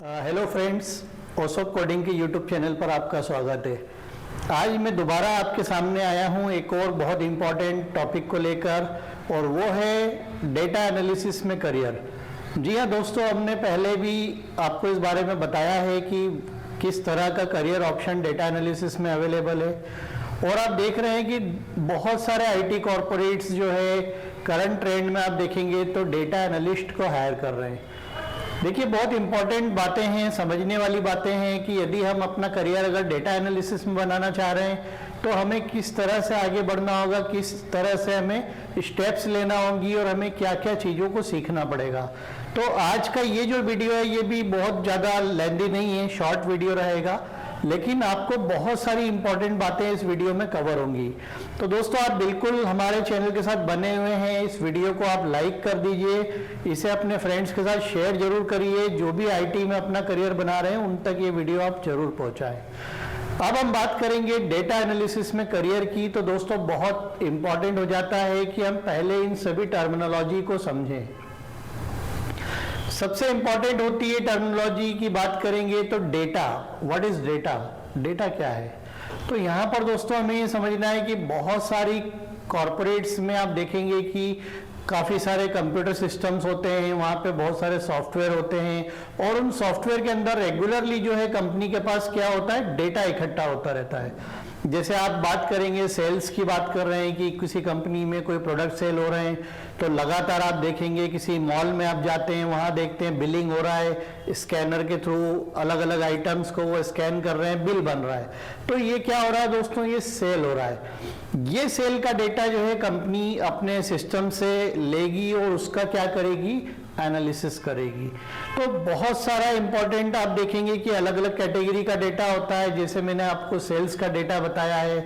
Hello friends, ओसो coding के YouTube channel पर आपका स्वागत है। आज मैं दोबारा आपके सामने आया हूं एक और बहुत इम्पॉर्टेंट टॉपिक को लेकर, और वो है डेटा एनालिसिस में करियर। जी हाँ दोस्तों, हमने पहले भी आपको इस बारे में बताया है कि किस तरह का करियर ऑप्शन डेटा एनालिसिस में अवेलेबल है, और आप देख रहे हैं कि बहुत सारे आईटी कॉरपोरेट्स जो है करंट ट्रेंड में आप देखेंगे तो डेटा एनालिस्ट को हायर कर रहे हैं। देखिए, बहुत इंपॉर्टेंट बातें हैं, समझने वाली बातें हैं कि यदि हम अपना करियर अगर डेटा एनालिसिस में बनाना चाह रहे हैं तो हमें किस तरह से आगे बढ़ना होगा, किस तरह से हमें स्टेप्स लेना होंगी और हमें क्या क्या चीज़ों को सीखना पड़ेगा। तो आज का ये जो वीडियो है ये भी बहुत ज़्यादा लेंथी नहीं है, शॉर्ट वीडियो रहेगा, लेकिन आपको बहुत सारी इंपॉर्टेंट बातें इस वीडियो में कवर होंगी। तो दोस्तों, आप बिल्कुल हमारे चैनल के साथ बने हुए हैं, इस वीडियो को आप लाइक कर दीजिए, इसे अपने फ्रेंड्स के साथ शेयर जरूर करिए। जो भी आईटी में अपना करियर बना रहे हैं उन तक ये वीडियो आप जरूर पहुंचाएं। अब हम बात करेंगे डेटा एनालिसिस में करियर की। तो दोस्तों, बहुत इंपॉर्टेंट हो जाता है कि हम पहले इन सभी टर्मिनोलॉजी को समझें। सबसे इंपॉर्टेंट होती है टर्मिनोलॉजी की बात करेंगे तो data. What is data? Data क्या है? तो यहाँ पर दोस्तों हमें ये समझना है कि बहुत सारी कॉरपोरेट्स में आप देखेंगे कि काफ़ी सारे कंप्यूटर सिस्टम्स होते हैं, वहाँ पे बहुत सारे सॉफ्टवेयर होते हैं, और उन सॉफ्टवेयर के अंदर रेगुलरली जो है कंपनी के पास क्या होता है, डेटा इकट्ठा होता रहता है। जैसे आप बात करेंगे, सेल्स की बात कर रहे हैं कि किसी कंपनी में कोई प्रोडक्ट सेल हो रहे हैं तो लगातार आप देखेंगे किसी मॉल में आप जाते हैं, वहाँ देखते हैं बिलिंग हो रहा है, स्कैनर के थ्रू अलग अलग आइटम्स को वो स्कैन कर रहे हैं, बिल बन रहा है। तो ये क्या हो रहा है दोस्तों, ये सेल हो रहा है। ये सेल का डेटा जो है कंपनी अपने सिस्टम से लेगी और उसका क्या करेगी, एनालिसिस करेगी। तो बहुत सारा इंपॉर्टेंट आप देखेंगे कि अलग अलग कैटेगरी का डेटा होता है। जैसे मैंने आपको सेल्स का डेटा बताया है,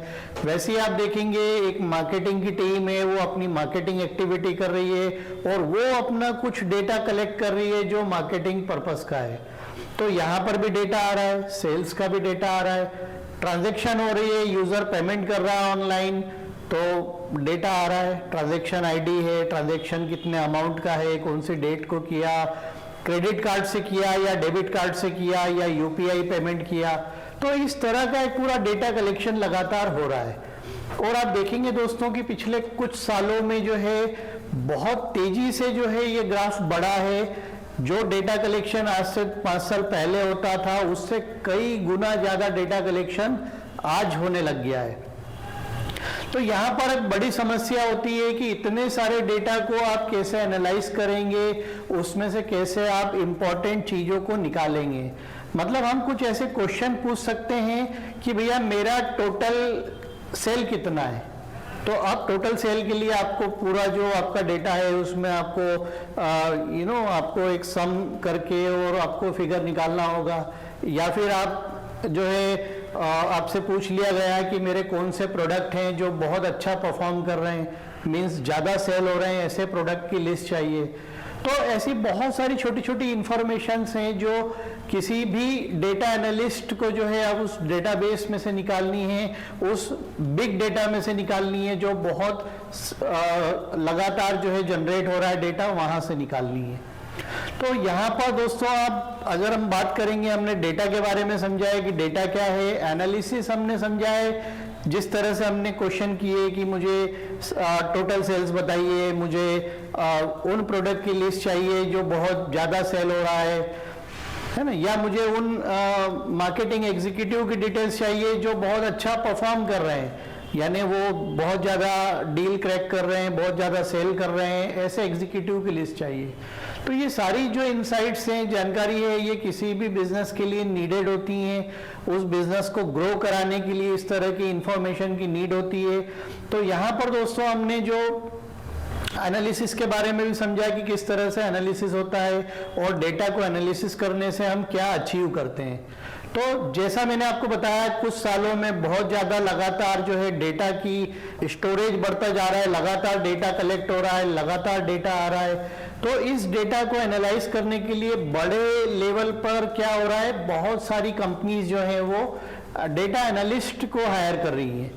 वैसे ही आप देखेंगे एक मार्केटिंग की टीम है, वो अपनी मार्केटिंग एक्टिविटी कर रही है और वो अपना कुछ डेटा कलेक्ट कर रही है जो मार्केटिंग पर्पस का है। तो यहाँ पर भी डेटा आ रहा है, सेल्स का भी डेटा आ रहा है, ट्रांजैक्शन हो रही है, यूजर पेमेंट कर रहा है ऑनलाइन तो डेटा आ रहा है, ट्रांजैक्शन आईडी है, ट्रांजैक्शन कितने अमाउंट का है, कौन सी डेट को किया, क्रेडिट कार्ड से किया या डेबिट कार्ड से किया या यूपीआई पेमेंट किया। तो इस तरह का एक पूरा डेटा कलेक्शन लगातार हो रहा है। और आप देखेंगे दोस्तों कि पिछले कुछ सालों में जो है बहुत तेजी से जो है ये ग्राफ बढ़ा है। जो डेटा कलेक्शन आज से 5 साल पहले होता था उससे कई गुना ज्यादा डेटा कलेक्शन आज होने लग गया है। तो यहाँ पर एक बड़ी समस्या होती है कि इतने सारे डेटा को आप कैसे एनालाइज करेंगे, उसमें से कैसे आप इंपॉर्टेंट चीजों को निकालेंगे। मतलब हम कुछ ऐसे क्वेश्चन पूछ सकते हैं कि भैया मेरा टोटल सेल कितना है, तो आप टोटल सेल के लिए आपको पूरा जो आपका डेटा है उसमें आपको आपको एक सम करके और आपको फिगर निकालना होगा। या फिर आप जो है आपसे पूछ लिया गया है कि मेरे कौन से प्रोडक्ट हैं जो बहुत अच्छा परफॉर्म कर रहे हैं, मींस ज़्यादा सेल हो रहे हैं, ऐसे प्रोडक्ट की लिस्ट चाहिए। तो ऐसी बहुत सारी छोटी छोटी इंफॉर्मेशंस हैं जो किसी भी डेटा एनालिस्ट को जो है अब उस डेटाबेस में से निकालनी है, उस बिग डेटा में से निकालनी है जो बहुत लगातार जो है जनरेट हो रहा है डेटा, वहाँ से निकालनी है। तो यहाँ पर दोस्तों आप अगर हम बात करेंगे, हमने डेटा के बारे में समझा है कि डेटा क्या है, एनालिसिस हमने समझा है, जिस तरह से हमने क्वेश्चन किए कि मुझे टोटल सेल्स बताइए, मुझे उन प्रोडक्ट की लिस्ट चाहिए जो बहुत ज़्यादा सेल हो रहा है ना, या मुझे उन मार्केटिंग एग्जीक्यूटिव की डिटेल्स चाहिए जो बहुत अच्छा परफॉर्म कर रहे हैं, यानी वो बहुत ज़्यादा डील क्रैक कर रहे हैं, बहुत ज़्यादा सेल कर रहे हैं, ऐसे एग्जीक्यूटिव की लिस्ट चाहिए। तो ये सारी जो इनसाइट्स हैं, जानकारी है, ये किसी भी बिजनेस के लिए नीडेड होती हैं। उस बिजनेस को ग्रो कराने के लिए इस तरह की इंफॉर्मेशन की नीड होती है। तो यहाँ पर दोस्तों हमने जो एनालिसिस के बारे में भी समझा कि किस तरह से एनालिसिस होता है और डेटा को एनालिसिस करने से हम क्या अचीव करते हैं। तो जैसा मैंने आपको बताया, कुछ सालों में बहुत ज़्यादा लगातार जो है डेटा की स्टोरेज बढ़ता जा रहा है, लगातार डेटा कलेक्ट हो रहा है, लगातार डेटा आ रहा है। तो इस डेटा को एनालाइज करने के लिए बड़े लेवल पर क्या हो रहा है, बहुत सारी कंपनीज जो है वो डेटा एनालिस्ट को हायर कर रही हैं,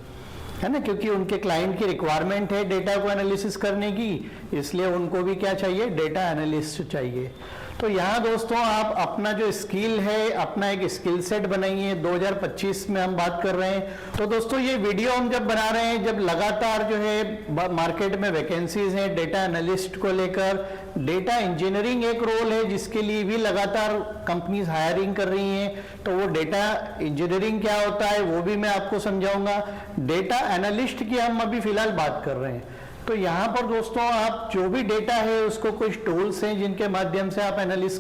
है ना, क्योंकि उनके क्लाइंट की रिक्वायरमेंट है डेटा को एनालिसिस करने की, इसलिए उनको भी क्या चाहिए, डेटा एनालिस्ट चाहिए। तो यहाँ दोस्तों आप अपना जो स्किल है, अपना एक स्किल सेट बनाइए। 2025 में हम बात कर रहे हैं। तो दोस्तों ये वीडियो हम जब बना रहे हैं, जब लगातार जो है मार्केट में वैकेंसीज हैं डेटा एनालिस्ट को लेकर, डेटा इंजीनियरिंग एक रोल है जिसके लिए भी लगातार कंपनीज हायरिंग कर रही हैं। तो वो डेटा इंजीनियरिंग क्या होता है वो भी मैं आपको समझाऊंगा। डेटा एनालिस्ट की हम अभी फिलहाल बात कर रहे हैं। तो यहाँ पर दोस्तों आप जो भी डेटा है उसको कुछ टूल्स हैं जिनके माध्यम से आप एनालिसिस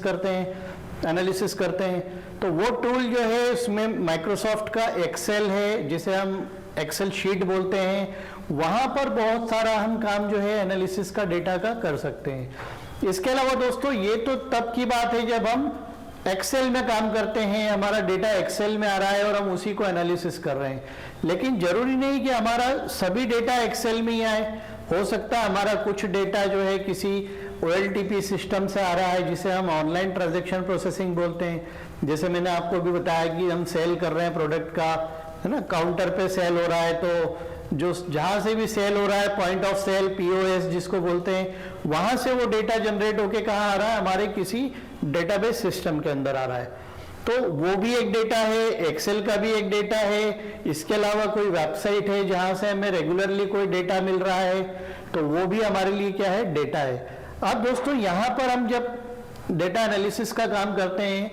करते हैं। तो वो टूल जो है उसमें माइक्रोसॉफ्ट का एक्सेल है, जिसे हम एक्सेल शीट बोलते हैं। वहाँ पर बहुत सारा हम काम जो है एनालिसिस का डेटा का कर सकते हैं। इसके अलावा दोस्तों ये तो तब की बात है जब हम एक्सेल में काम करते हैं, हमारा डेटा एक्सेल में आ रहा है और हम उसी को एनालिसिस कर रहे हैं। लेकिन जरूरी नहीं कि हमारा सभी डेटा एक्सेल में ही आए। हो सकता है हमारा कुछ डेटा जो है किसी OLTP सिस्टम से आ रहा है, जिसे हम ऑनलाइन ट्रांजैक्शन प्रोसेसिंग बोलते हैं। जैसे मैंने आपको भी बताया कि हम सेल कर रहे हैं प्रोडक्ट का, है ना, काउंटर पे सेल हो रहा है, तो जो जहाँ से भी सेल हो रहा है, पॉइंट ऑफ सेल POS जिसको बोलते हैं, वहाँ से वो डेटा जनरेट होके कहाँ आ रहा है, हमारे किसी डेटाबेस सिस्टम के अंदर आ रहा है। तो वो भी एक डेटा है, एक्सेल का भी एक डेटा है। इसके अलावा कोई वेबसाइट है जहां से हमें रेगुलरली कोई डेटा मिल रहा है, तो वो भी हमारे लिए क्या है, डेटा है। अब दोस्तों यहाँ पर हम जब डेटा एनालिसिस का काम करते हैं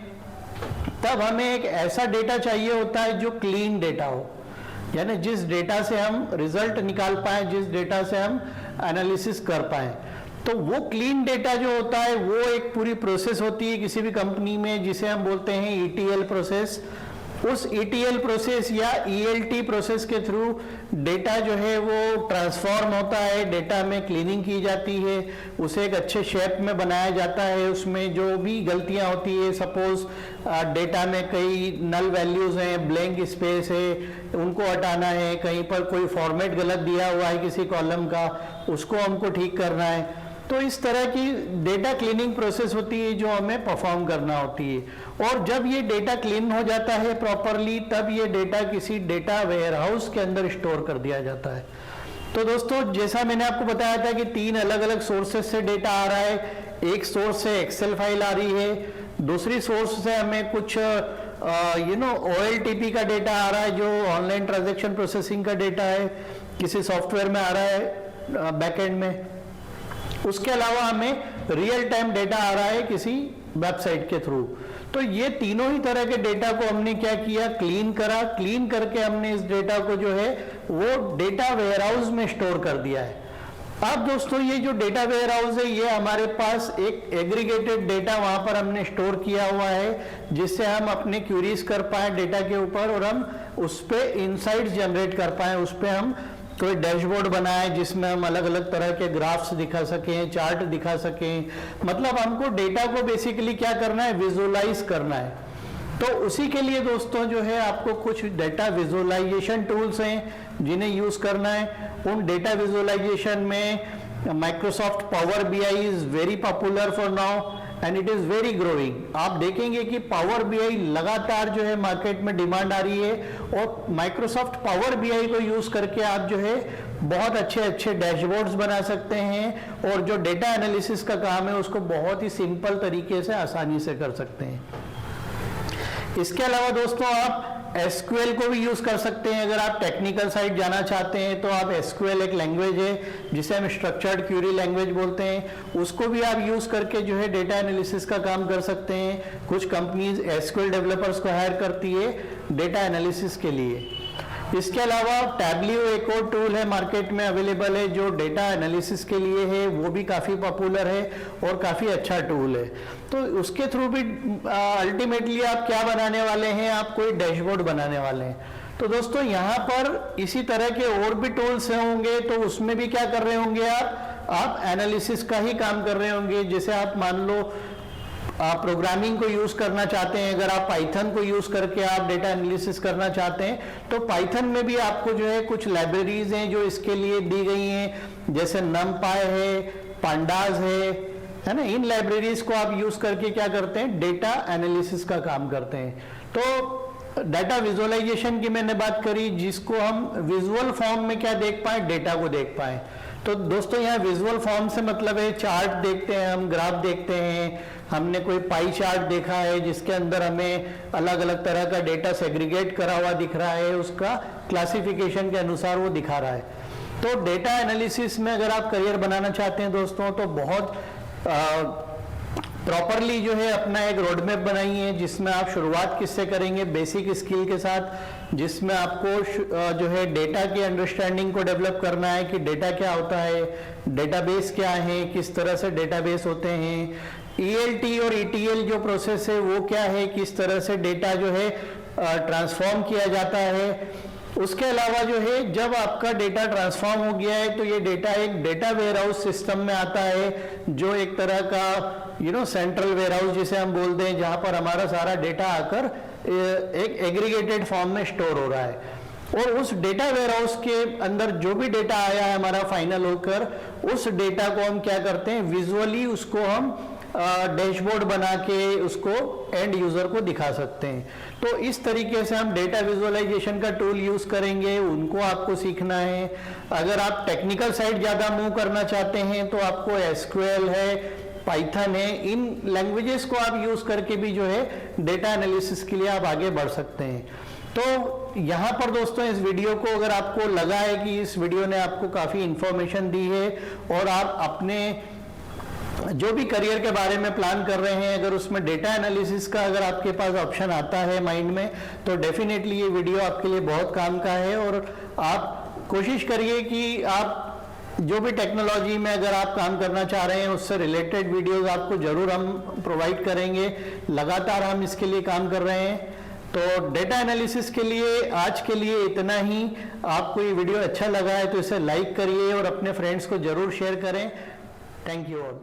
तब हमें एक ऐसा डेटा चाहिए होता है जो क्लीन डेटा हो, यानी जिस डेटा से हम रिजल्ट निकाल पाए, जिस डेटा से हम एनालिसिस कर पाए। तो वो क्लीन डेटा जो होता है वो एक पूरी प्रोसेस होती है किसी भी कंपनी में, जिसे हम बोलते हैं ETL प्रोसेस। उस ETL प्रोसेस या ELT प्रोसेस के थ्रू डेटा जो है वो ट्रांसफॉर्म होता है, डेटा में क्लीनिंग की जाती है, उसे एक अच्छे शेप में बनाया जाता है। उसमें जो भी गलतियां होती है, सपोज डेटा में कई नल वैल्यूज हैं, ब्लैंक स्पेस है, उनको हटाना है, कहीं पर कोई फॉर्मेट गलत दिया हुआ है किसी कॉलम का, उसको हमको ठीक करना है। तो इस तरह की डेटा क्लीनिंग प्रोसेस होती है जो हमें परफॉर्म करना होती है। और जब ये डेटा क्लीन हो जाता है प्रॉपरली, तब ये डेटा किसी डेटा वेयरहाउस के अंदर स्टोर कर दिया जाता है। तो दोस्तों जैसा मैंने आपको बताया था कि 3 अलग अलग सोर्सेस से डेटा आ रहा है। एक सोर्स से एक्सेल फाइल आ रही है, दूसरी सोर्स से हमें कुछ OLTP का डेटा आ रहा है जो ऑनलाइन ट्रांजैक्शन प्रोसेसिंग का डेटा है, किसी सॉफ्टवेयर में आ रहा है बैकएंड में। उसके अलावा हमें रियल टाइम डेटा आ रहा है किसी वेबसाइट के थ्रू। तो ये तीनों ही तरह के डेटा को हमने क्या किया, क्लीन करा। क्लीन करके हमने इस डेटा को जो है वो डेटा वेयरहाउस में स्टोर कर दिया है। अब दोस्तों ये जो डेटा वेयरहाउस है ये हमारे पास एक एग्रीगेटेड डेटा वहां पर हमने स्टोर किया हुआ है, जिससे हम अपने क्यूरीज कर पाए डेटा के ऊपर और हम उस पर इंसाइट्स जनरेट कर पाए। उस पर हम कोई डैशबोर्ड बनाए जिसमें हम अलग अलग तरह के ग्राफ्स दिखा सकें, चार्ट दिखा सकें। मतलब हमको डेटा को बेसिकली क्या करना है, विजुअलाइज करना है। तो उसी के लिए दोस्तों जो है आपको कुछ डेटा विजुअलाइजेशन टूल्स हैं जिन्हें यूज करना है। उन डेटा विजुअलाइजेशन में Microsoft power BI is very popular for now and it is very growing. आप देखेंगे कि पावर BI लगातार जो है मार्केट में डिमांड आ रही है, और माइक्रोसॉफ्ट पावर BI को यूज करके आप जो है बहुत अच्छे अच्छे डैशबोर्ड्स बना सकते हैं, और जो डेटा एनालिसिस का काम है उसको बहुत ही सिंपल तरीके से आसानी से कर सकते हैं। इसके अलावा दोस्तों आप SQL को भी यूज कर सकते हैं। अगर आप टेक्निकल साइड जाना चाहते हैं तो आप SQL एक लैंग्वेज है जिसे हम स्ट्रक्चर्ड क्यूरी लैंग्वेज बोलते हैं, उसको भी आप यूज करके जो है डेटा एनालिसिस का काम कर सकते हैं। कुछ कंपनीज SQL डेवलपर्स को हायर करती है डेटा एनालिसिस के लिए। इसके अलावा टैबलियो एक और टूल है मार्केट में अवेलेबल है जो डेटा एनालिसिस के लिए है, वो भी काफ़ी पॉपुलर है और काफ़ी अच्छा टूल है। तो उसके थ्रू भी अल्टीमेटली आप क्या बनाने वाले हैं, आप कोई डैशबोर्ड बनाने वाले हैं। तो दोस्तों यहाँ पर इसी तरह के और भी टूल्स होंगे, तो उसमें भी क्या कर रहे होंगे आप एनालिसिस का ही काम कर रहे होंगे। जैसे आप मान लो आप प्रोग्रामिंग को यूज करना चाहते हैं, अगर आप पाइथन को यूज करके आप डेटा एनालिसिस करना चाहते हैं तो पाइथन में भी आपको जो है कुछ लाइब्रेरीज हैं जो इसके लिए दी गई हैं, जैसे numpy है, pandas है ना। इन लाइब्रेरीज को आप यूज करके क्या करते हैं, डेटा एनालिसिस का काम करते हैं। तो डाटा विजुअलाइजेशन की मैंने बात करी, जिसको हम विजुअल फॉर्म में क्या देख पाए, डेटा को देख पाए। तो दोस्तों यहाँ विजुअल फॉर्म से मतलब है चार्ट देखते हैं हम, ग्राफ देखते हैं, हमने कोई पाई चार्ट देखा है जिसके अंदर हमें अलग अलग तरह का डेटा सेग्रीगेट करा हुआ दिख रहा है, उसका क्लासिफिकेशन के अनुसार वो दिखा रहा है। तो डेटा एनालिसिस में अगर आप करियर बनाना चाहते हैं दोस्तों, तो बहुत प्रॉपरली जो है अपना एक रोड मैप बनाइए, जिसमें आप शुरुआत किससे करेंगे, बेसिक स्किल के साथ, जिसमें आपको जो है डेटा की अंडरस्टैंडिंग को डेवलप करना है कि डेटा क्या होता है, डेटाबेस क्या है, किस तरह से डेटाबेस होते हैं, ELT और ETL जो प्रोसेस है वो क्या है, किस तरह से डेटा जो है ट्रांसफॉर्म किया जाता है। उसके अलावा जो है जब आपका डेटा ट्रांसफॉर्म हो गया है तो ये डेटा एक डेटा वेयरहाउस सिस्टम में आता है, जो एक तरह का सेंट्रल वेयरहाउस जिसे हम बोलते हैं, जहां पर हमारा सारा डेटा आकर एक एग्रीगेटेड फॉर्म में स्टोर हो रहा है। और उस डेटा वेयरहाउस के अंदर जो भी डेटा आया है हमारा फाइनल होकर, उस डेटा को हम क्या करते हैं, विजुअली उसको हम डैशबोर्ड बना के उसको एंड यूजर को दिखा सकते हैं। तो इस तरीके से हम डेटा विजुअलाइजेशन का टूल यूज करेंगे, उनको आपको सीखना है। अगर आप टेक्निकल साइड ज्यादा मूव करना चाहते हैं तो आपको SQL है, पाइथन है, इन लैंग्वेजेस को आप यूज करके भी जो है डेटा एनालिसिस के लिए आप आगे बढ़ सकते हैं। तो यहाँ पर दोस्तों इस वीडियो को अगर आपको लगा है कि इस वीडियो ने आपको काफी इंफॉर्मेशन दी है और आप अपने जो भी करियर के बारे में प्लान कर रहे हैं, अगर उसमें डेटा एनालिसिस का अगर आपके पास ऑप्शन आता है माइंड में, तो डेफिनेटली ये वीडियो आपके लिए बहुत काम का है। और आप कोशिश करिए कि आप जो भी टेक्नोलॉजी में अगर आप काम करना चाह रहे हैं उससे रिलेटेड वीडियोस आपको जरूर हम प्रोवाइड करेंगे। लगातार हम इसके लिए काम कर रहे हैं। तो डेटा एनालिसिस के लिए आज के लिए इतना ही। आपको ये वीडियो अच्छा लगा है तो इसे लाइक करिए और अपने फ्रेंड्स को जरूर शेयर करें। Thank you all.